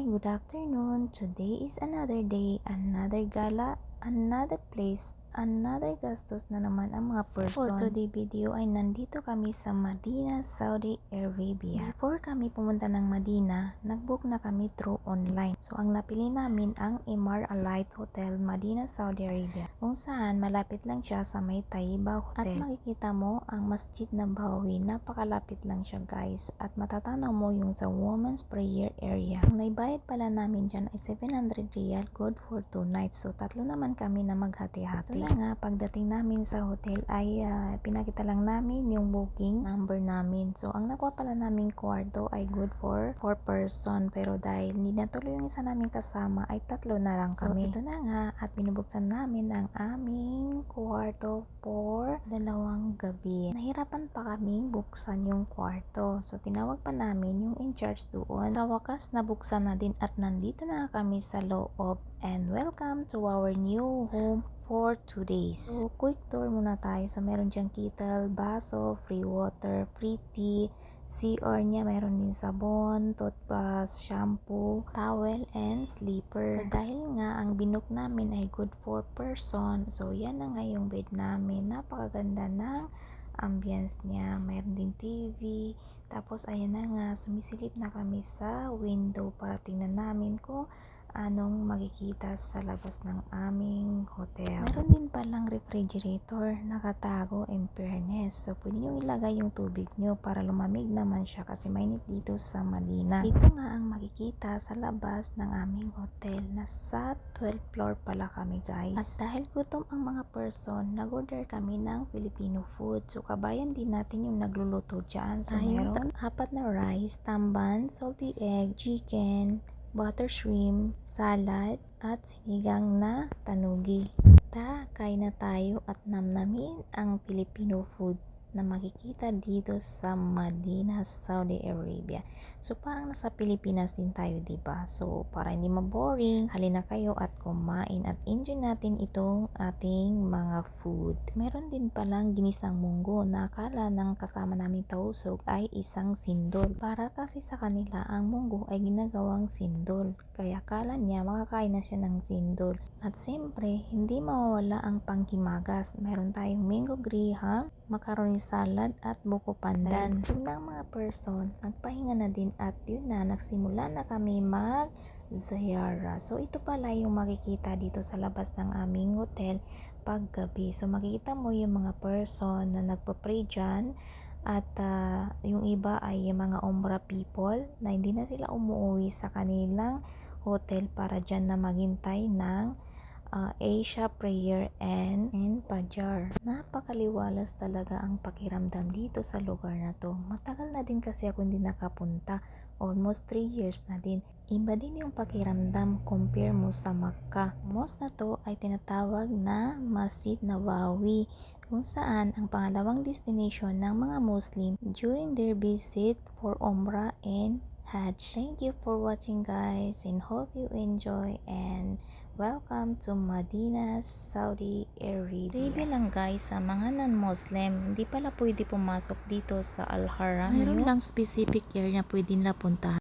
good afternoon. Today is another day, another gala, another place, another gastos na naman ang mga person. For today video ay nandito kami sa Madinah, Saudi Arabia. Before kami pumunta ng Madinah, nagbook na kami through online. So ang napili namin ang Emaar Alight Hotel, Madinah, Saudi Arabia. Kung saan malapit lang siya sa may Taiba Hotel. At makikita mo ang Masjid Nabawi, napakalapit lang siya guys. At matatanaw mo yung sa Women's Prayer Area. Ang naibayad pala namin dyan ay 700 riyal, good for 2 nights. So tatlo naman kami na maghati-hati. Ito na nga, pagdating namin sa hotel ay pinakita lang namin yung booking number namin. So ang nakuha pala namin kwarto ay good for 4 person. Pero dahil hindi natuloy yung isa namin kasama ay tatlo na lang kami. So ito na nga at binubuksan namin ang aming kwarto for 2 gabi. Nahirapan pa kaming buksan yung kwarto. So tinawag pa namin yung in charge doon. Sa wakas nabuksan na din at nandito na kami sa loob. And welcome to our new home for 2 days. So quick tour muna tayo. So meron diyang kettle, baso, free water, free tea, CR niya, meron din sabon, toothbrush, shampoo, towel, and slipper. So, dahil nga ang binook namin ay good for person, so yan na nga yung bed namin. Napakaganda ng ambience niya. Meron din TV. Tapos ayan na nga, sumisilip na kami sa window para tingnan namin kung anong makikita sa labas ng aming hotel. Meron din palang refrigerator nakatago in fairness. So pwede nyo ilagay yung tubig nyo para lumamig naman siya kasi mainit dito sa Madinah. Dito nga ang makikita sa labas ng aming hotel. Nasa 12th floor pala kami guys. At dahil gutom ang mga person, nag-order kami ng Filipino food. So kabayan din natin yung nagluluto dyan. So meron 4 na rice, tamban, salty egg, chicken, butter shrimp, salad, at sinigang na tanugi. Tara, kain na tayo at namnamin ang Filipino food na makikita dito sa Madinah, Saudi Arabia. So parang nasa Pilipinas din tayo, diba? So para hindi maboring, halina kayo at kumain at enjoy natin itong ating mga food. Meron din palang ginisang munggo na akala ng kasama namin tausog ay isang sindol. Para kasi sa kanila ang munggo ay ginagawang sindol. Kaya akala niya makakain na siya ng sindol. At siyempre, hindi mawawala ang panghimagas. Meron tayong mango graham, macaroni salad at buko pandan. So ng mga person, nagpahinga na din at yun na, nagsimula na kami mag-ziyara. So ito pala yung makikita dito sa labas ng aming hotel paggabi. So makikita mo yung mga person na nagpa-pray dyan. At yung iba ay yung mga Umrah people na hindi na sila umuwi sa kanilang hotel para dyan na maghintay ng Asia Prayer and Pajar. Napakaliwalas talaga ang pakiramdam dito sa lugar na to. Matagal na din kasi ako hindi nakapunta. Almost 3 years na din. Iba din yung pakiramdam compare mo sa Makkah. Most na to ay tinatawag na Masjid Nabawi, kung saan ang pangalawang destination ng mga Muslim during their visit for Umrah and Hajj. Thank you for watching guys and hope you enjoy and welcome to Madinah, Saudi Arabia. Trivia lang guys, sa mga non-Muslim, hindi pala pwede pumasok dito sa Al-Haram. Mayroon lang specific area na pwede nila puntahan.